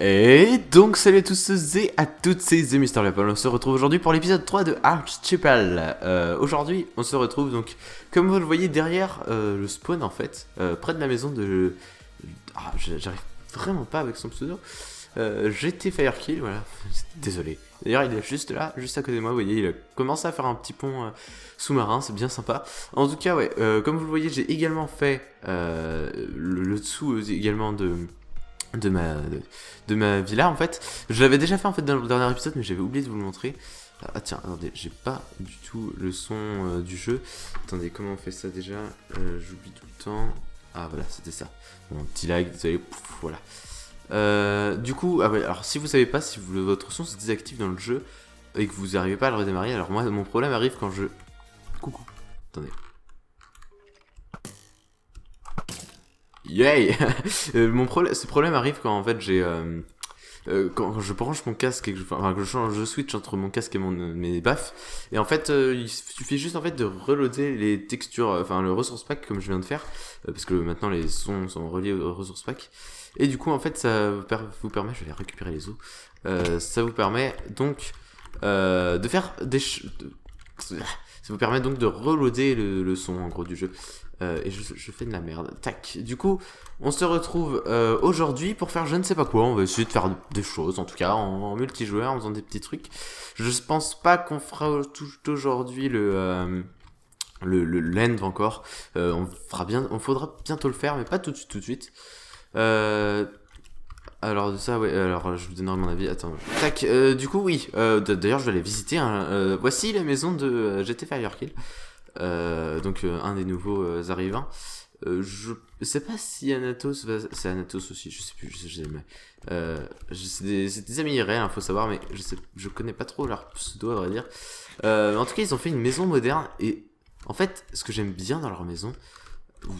Et donc salut à tous et à toutes, c'est The Mr. Leopold. On se retrouve aujourd'hui pour l'épisode 3 de Archipel. Aujourd'hui on se retrouve donc, comme vous le voyez derrière le spawn en fait, près de la maison de... j'arrive vraiment pas avec son pseudo. GT Firekill, voilà, désolé. D'ailleurs il est juste là, juste à côté de moi, vous voyez, il a commencé à faire un petit pont sous-marin, c'est bien sympa. En tout cas ouais, comme vous le voyez, j'ai également fait le dessous également de ma villa en fait. Je l'avais déjà fait en fait dans le dernier épisode, mais j'avais oublié de vous le montrer. Ah tiens, attendez, j'ai pas du tout le son du jeu. Attendez, comment on fait ça déjà? J'oublie tout le temps. Ah voilà, c'était ça. Bon, petit lag, désolé, pouf, voilà. Du coup, ah ouais, alors si vous savez pas, si votre son se désactive dans le jeu et que vous n'arrivez pas à le redémarrer, alors moi mon problème arrive quand je... Coucou, attendez. Yay. Ce problème arrive quand en fait j'ai... quand je branche mon casque et que je switch entre mon casque et mes baffes, et en fait il suffit juste en fait de reloader les textures, enfin le resource pack comme je viens de faire, parce que maintenant les sons sont reliés au resource pack, et du coup en fait ça vous permet, je vais récupérer les os, ça vous permet donc de faire des ça vous permet donc de reloader le son en gros du jeu. Et je fais de la merde. Tac. Du coup, on se retrouve aujourd'hui pour faire je ne sais pas quoi. On va essayer de faire des choses, en tout cas, en multijoueur, en faisant des petits trucs. Je pense pas qu'on fera aujourd'hui le land encore. On faudra bientôt le faire, mais pas tout de suite. Alors de ça, ouais, alors je vous donnerai mon avis. Attends. Tac. Du coup, oui. D'ailleurs, je vais aller visiter. Voici la maison de GT Firekill. Donc un des nouveaux arrivants. Je sais pas si Anatos va... C'est Anatos aussi, je sais plus, c'est des amis IRL, faut savoir, mais je connais pas trop leur pseudo à vrai dire. En tout cas, ils ont fait une maison moderne, et en fait, ce que j'aime bien dans leur maison,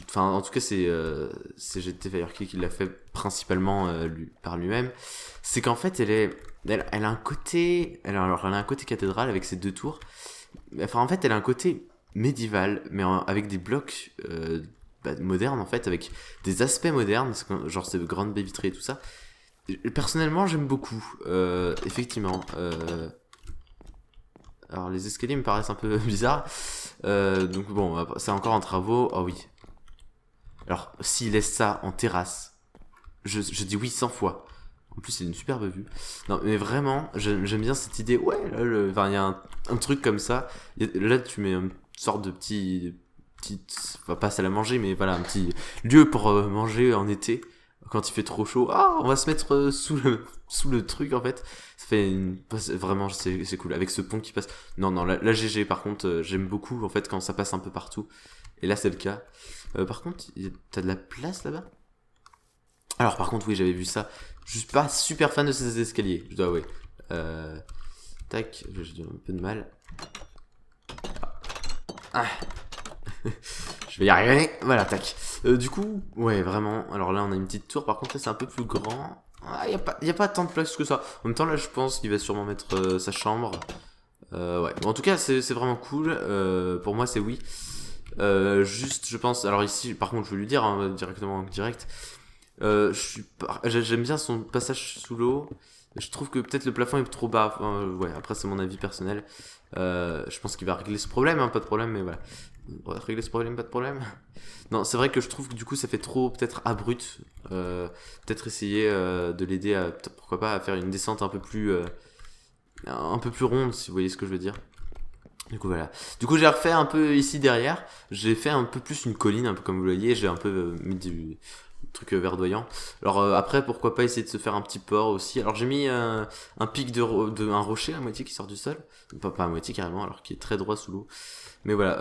enfin en tout cas c'est GT Firekill qui l'a fait principalement par lui-même, c'est qu'en fait elle a un côté... elle a un côté cathédrale avec ses deux tours. Enfin en fait elle a un côté médiéval, mais avec des blocs modernes en fait, avec des aspects modernes, genre ces grandes baies vitrées et tout ça. Personnellement j'aime beaucoup, effectivement. Alors les escaliers me paraissent un peu bizarres, donc bon, c'est encore en travaux. Oh oui. Alors s'ils laissent ça en terrasse, je dis oui 100 fois. En plus c'est une superbe vue. Non mais vraiment j'aime bien cette idée. Ouais, là, il y a un truc comme ça. Là tu mets une sorte de petit pas salle à manger, mais voilà, un petit lieu pour manger en été quand il fait trop chaud. Ah, on va se mettre sous le truc en fait. Ça fait vraiment c'est cool avec ce pont qui passe. Non la GG par contre j'aime beaucoup en fait quand ça passe un peu partout, et là c'est le cas. Par contre t'as de la place là-bas. Alors par contre oui, j'avais vu ça. Je suis pas super fan de ces escaliers, je dois avouer. Tac, j'ai un peu de mal. Ah. Je vais y arriver. Voilà, tac. Du coup, ouais, vraiment. Alors là, on a une petite tour. Par contre, là, c'est un peu plus grand. Ah, y a pas tant de place que ça. En même temps, là, je pense qu'il va sûrement mettre sa chambre. Ouais. Bon, en tout cas, c'est vraiment cool. Pour moi, c'est oui. Juste, je pense. Alors ici, par contre, je vais lui dire directement en direct. J'aime bien son passage sous l'eau. Je trouve que peut-être le plafond est trop bas. Ouais, après, c'est mon avis personnel. Je pense qu'il va régler ce problème, hein, pas de problème, mais voilà. On va régler ce problème, pas de problème. Non, c'est vrai que je trouve que du coup ça fait trop peut-être abrupt. Peut-être essayer de l'aider à, pourquoi pas, à faire une descente un peu plus ronde, si vous voyez ce que je veux dire. Du coup voilà. Du coup j'ai refait un peu ici derrière. J'ai fait un peu plus une colline, un peu comme vous le voyez. J'ai un peu mis du truc verdoyant. Alors après pourquoi pas essayer de se faire un petit port aussi. Alors j'ai mis un pic un rocher à moitié qui sort du sol, pas à moitié carrément, alors qui est très droit sous l'eau. Mais voilà,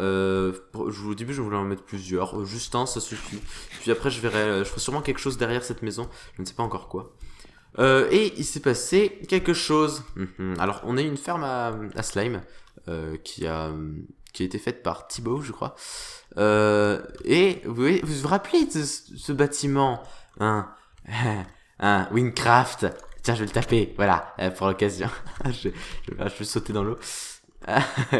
au début je voulais en mettre plusieurs, juste un ça suffit. Puis après je ferai sûrement quelque chose derrière cette maison, je ne sais pas encore quoi. Et il s'est passé quelque chose. Alors on a eu une ferme à slime qui a été faite par Thibaut, je crois. Et vous vous rappelez de ce bâtiment, Winecraft. Tiens, je vais le taper, voilà, pour l'occasion. je vais sauter dans l'eau.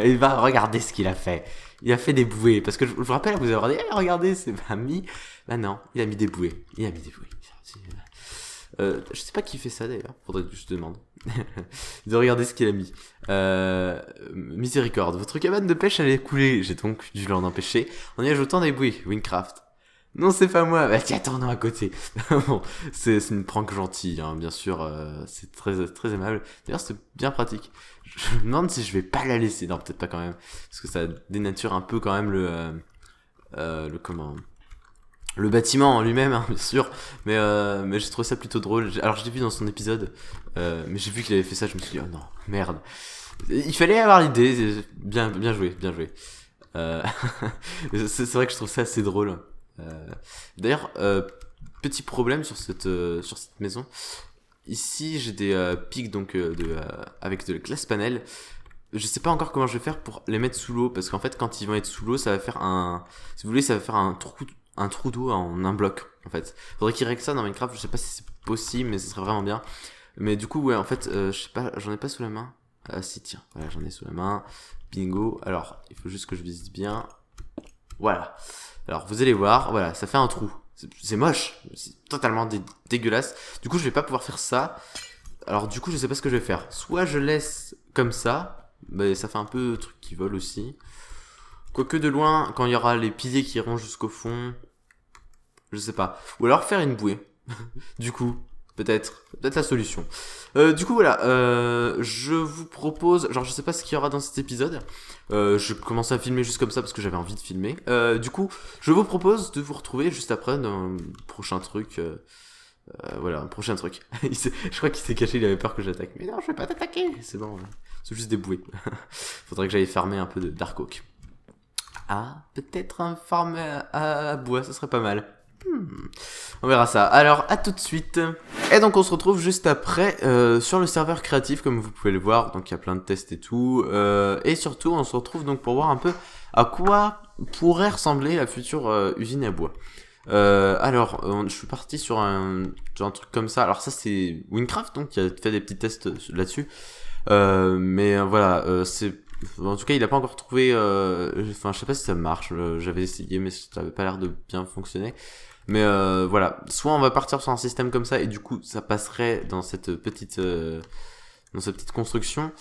Il va regarder ce qu'il a fait. Il a fait des bouées, parce que je vous rappelle, vous avez dit, regardez, c'est pas mis. Bah non, il a mis des bouées. Je sais pas qui fait ça d'ailleurs, faudrait que je te demande. De regarder ce qu'il a mis. Miséricorde, votre cabane de pêche allait couler, j'ai donc dû l'en empêcher en y ajoutant des bouées. Winecraft. Non, c'est pas moi. Bah tiens, attends, non, à côté. Bon, c'est une prank gentille, hein, bien sûr. C'est très aimable. D'ailleurs, c'est bien pratique. Je me demande si je vais pas la laisser. Non, peut-être pas quand même, parce que ça dénature un peu quand même le comment. Le bâtiment en lui-même, hein, bien sûr, mais j'ai trouvé ça plutôt drôle. Alors je l'ai vu dans son épisode, mais j'ai vu qu'il avait fait ça, je me suis dit oh non, merde. Il fallait avoir l'idée, bien joué, bien joué. Euh, c'est vrai que je trouve ça assez drôle. D'ailleurs, petit problème sur cette maison. Ici, j'ai des pics donc avec de la glace panel. Je sais pas encore comment je vais faire pour les mettre sous l'eau, parce qu'en fait, quand ils vont être sous l'eau, ça va faire si vous voulez, ça va faire un trou d'eau en un bloc, en fait. Faudrait qu'ils règlent ça dans Minecraft, je sais pas si c'est possible, mais ce serait vraiment bien. Mais du coup, ouais, en fait, je sais pas, j'en ai pas sous la main. Si, tiens, voilà, j'en ai sous la main. Bingo. Alors, il faut juste que je vise bien. Voilà. Alors, vous allez voir, voilà, ça fait un trou. C'est moche, c'est totalement dégueulasse. Du coup, je vais pas pouvoir faire ça. Alors, du coup, je sais pas ce que je vais faire. Soit je laisse comme ça, mais ça fait un peu truc qui vole aussi. Quoique de loin, quand il y aura les piliers qui iront jusqu'au fond, je sais pas. Ou alors faire une bouée. Du coup, peut-être la solution. Du coup, voilà, je vous propose, genre, je sais pas ce qu'il y aura dans cet épisode. Je commençais à filmer juste comme ça parce que j'avais envie de filmer. Du coup, je vous propose de vous retrouver juste après dans un prochain truc. Voilà, un prochain truc. Je crois qu'il s'est caché, il avait peur que j'attaque. Mais non, je vais pas t'attaquer. C'est bon, c'est juste des bouées. Faudrait que j'aille farmer un peu de Dark Oak. Ah, peut-être un farm à bois, ça serait pas mal. On verra ça. Alors, à tout de suite. Et donc, on se retrouve juste après sur le serveur créatif, comme vous pouvez le voir. Donc, il y a plein de tests et tout. Et surtout, on se retrouve donc pour voir un peu à quoi pourrait ressembler la future usine à bois. Alors, je suis parti sur un truc comme ça. Alors, ça, c'est Winecraft, donc, qui a fait des petits tests là-dessus. Mais voilà, c'est... En tout cas, il a pas encore trouvé... Enfin, je sais pas si ça marche. J'avais essayé, mais ça avait pas l'air de bien fonctionner. Mais voilà, soit on va partir sur un système comme ça, et du coup, ça passerait dans cette petite construction.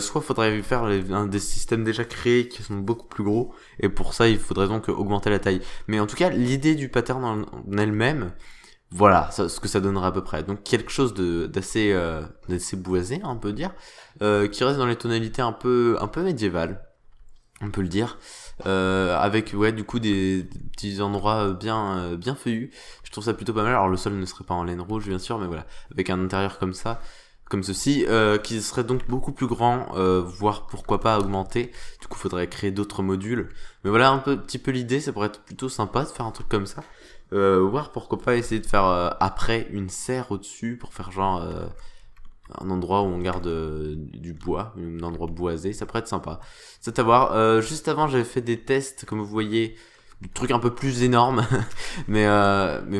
Soit faudrait faire un des systèmes déjà créés qui sont beaucoup plus gros, et pour ça, il faudrait donc augmenter la taille. Mais en tout cas, l'idée du pattern en elle-même... Voilà, ce que ça donnerait à peu près. Donc quelque chose d'assez boisé, on peut dire, qui reste dans les tonalités un peu médiévales, on peut le dire, avec ouais du coup des petits endroits bien feuillus. Je trouve ça plutôt pas mal. Alors le sol ne serait pas en laine rouge bien sûr, mais voilà, avec un intérieur comme ça, comme ceci, qui serait donc beaucoup plus grand, voire pourquoi pas augmenter. Du coup, faudrait créer d'autres modules. Mais voilà un petit peu l'idée, ça pourrait être plutôt sympa de faire un truc comme ça. Voir pourquoi pas essayer de faire après une serre au-dessus pour faire genre un endroit où on garde du bois, un endroit boisé, ça pourrait être sympa. C'est à voir. Juste avant, j'avais fait des tests, comme vous voyez, de trucs un peu plus énormes, mais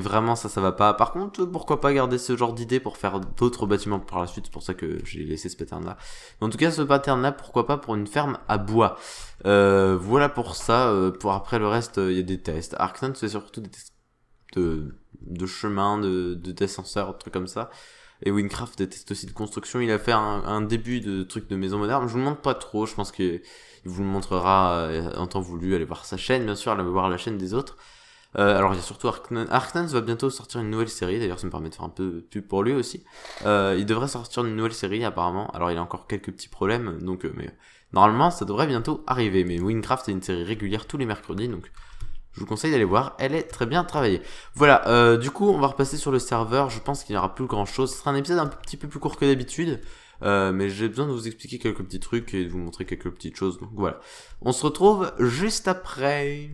vraiment ça va pas. Par contre, pourquoi pas garder ce genre d'idée pour faire d'autres bâtiments par la suite. C'est pour ça que j'ai laissé ce pattern-là. Mais en tout cas, ce pattern-là, pourquoi pas pour une ferme à bois. Voilà pour ça. Pour après le reste, il y a des tests. Arknant, c'est surtout des tests de chemin, d'ascenseur, de trucs comme ça. Et Winecraft déteste aussi de construction. Il a fait un début de truc de maison moderne. Je vous le montre pas trop. Je pense qu'il vous le montrera en temps voulu. Allez voir sa chaîne, bien sûr. Allez voir la chaîne des autres. Alors il y a surtout Arknant. Arknant va bientôt sortir une nouvelle série. D'ailleurs, ça me permet de faire un peu de pub pour lui aussi. Il devrait sortir une nouvelle série apparemment. Alors il a encore quelques petits problèmes. Donc, mais normalement, ça devrait bientôt arriver. Mais Winecraft est une série régulière tous les mercredis. Donc je vous conseille d'aller voir, elle est très bien travaillée. Voilà, du coup, on va repasser sur le serveur. Je pense qu'il n'y aura plus grand chose. Ce sera un épisode un petit peu plus court que d'habitude. Mais j'ai besoin de vous expliquer quelques petits trucs et de vous montrer quelques petites choses. Donc voilà, on se retrouve juste après.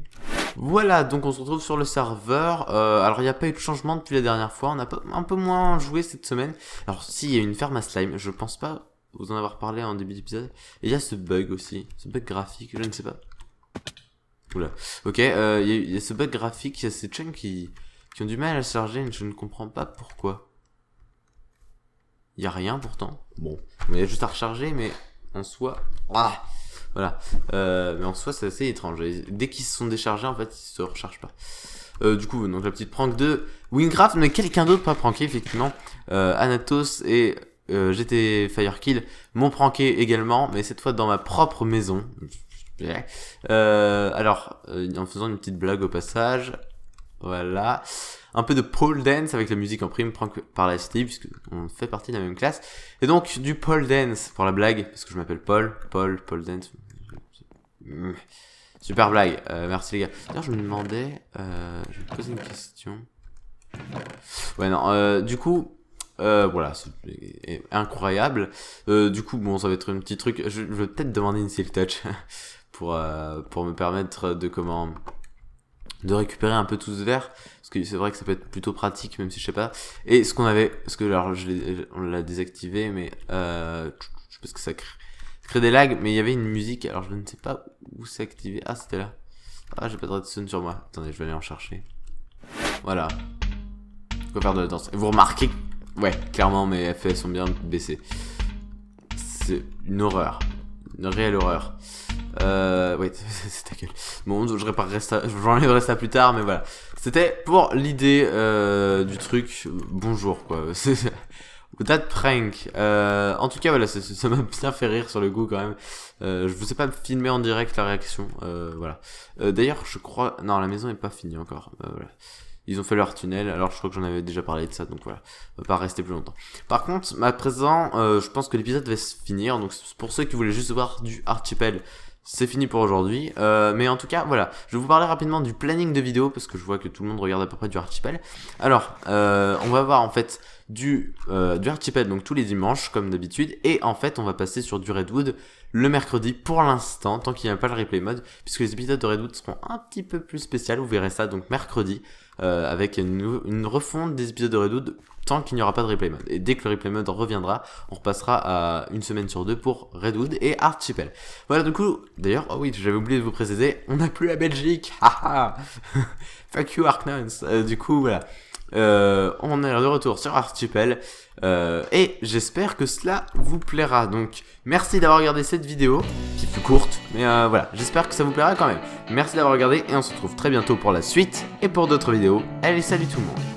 Voilà, donc on se retrouve sur le serveur. Alors il n'y a pas eu de changement depuis la dernière fois. On a un peu moins joué cette semaine. Alors si, il y a une ferme à slime. Je pense pas vous en avoir parlé en début d'épisode. Et il y a ce bug aussi. Ce bug graphique, je ne sais pas. Oula. Ok, il y a ce bug graphique, il y a ces chunks qui ont du mal à se charger, je ne comprends pas pourquoi. Il y a rien pourtant. Bon, il y a juste à recharger, mais en soi... Ah voilà. Mais en soi, c'est assez étrange. Et dès qu'ils se sont déchargés, en fait, ils se rechargent pas. Du coup, donc la petite prank de Winecraft, mais quelqu'un d'autre m'a pranké, effectivement. Anatos et GT Firekill m'ont pranké également, mais cette fois dans ma propre maison. En faisant une petite blague au passage. Voilà. Un peu de pole dance avec la musique en prime, prank par la STI, puisque on fait partie de la même classe. Et donc, du pole dance pour la blague, parce que je m'appelle Paul, pole dance. Super blague, merci les gars. D'ailleurs, je me demandais, je vais te poser une question. Ouais, non, du coup, voilà, c'est incroyable. Du coup, bon, ça va être un petit truc. Je vais peut-être demander une silk touch pour me permettre de récupérer un peu tout ce verre, parce que c'est vrai que ça peut être plutôt pratique, même si je sais pas. Et ce qu'on avait, parce que alors on l'a désactivé, mais parce que ça crée des lags, mais il y avait une musique, alors je ne sais pas où c'est activé. Ah, c'était là. Ah, j'ai pas de redstone sur moi. Attendez, je vais aller en chercher. Voilà. On peut faire de la danse. Et vous remarquez, ouais, clairement mes FPS sont bien baissés. C'est une horreur, une réelle horreur. Ouais, c'est ta gueule. Bon, j'enlèverai ça plus tard, mais voilà. C'était pour l'idée du truc. Bonjour, quoi. That prank. En tout cas, voilà, ça m'a bien fait rire sur le coup quand même. Je vous ai pas filmé en direct la réaction. Voilà. D'ailleurs, je crois. Non, la maison est pas finie encore. Voilà. Ils ont fait leur tunnel, alors je crois que j'en avais déjà parlé de ça, donc voilà, on va pas rester plus longtemps. Par contre, à présent, je pense que l'épisode va se finir, donc pour ceux qui voulaient juste voir du Archipel, c'est fini pour aujourd'hui. Mais en tout cas, voilà, je vais vous parler rapidement du planning de vidéo, parce que je vois que tout le monde regarde à peu près du Archipel. Alors, on va voir en fait du Archipel, donc tous les dimanches, comme d'habitude, et en fait, on va passer sur du Redwood le mercredi pour l'instant, tant qu'il n'y a pas le replay mode, puisque les épisodes de Redwood seront un petit peu plus spéciaux, vous verrez ça donc mercredi, avec une refonte des épisodes de Redwood, tant qu'il n'y aura pas de replay mode. Et dès que le replay mode reviendra, on repassera à une semaine sur deux pour Redwood et Archipel. Voilà, du coup, d'ailleurs, oh oui, j'avais oublié de vous préciser, on n'a plus la Belgique, haha. Fuck you Arknouns. Du coup, voilà. On est de retour sur Archipel et j'espère que cela vous plaira. Donc merci d'avoir regardé cette vidéo qui est plus courte, mais voilà, j'espère que ça vous plaira quand même. Merci d'avoir regardé et on se retrouve très bientôt pour la suite et pour d'autres vidéos. Allez, salut tout le monde.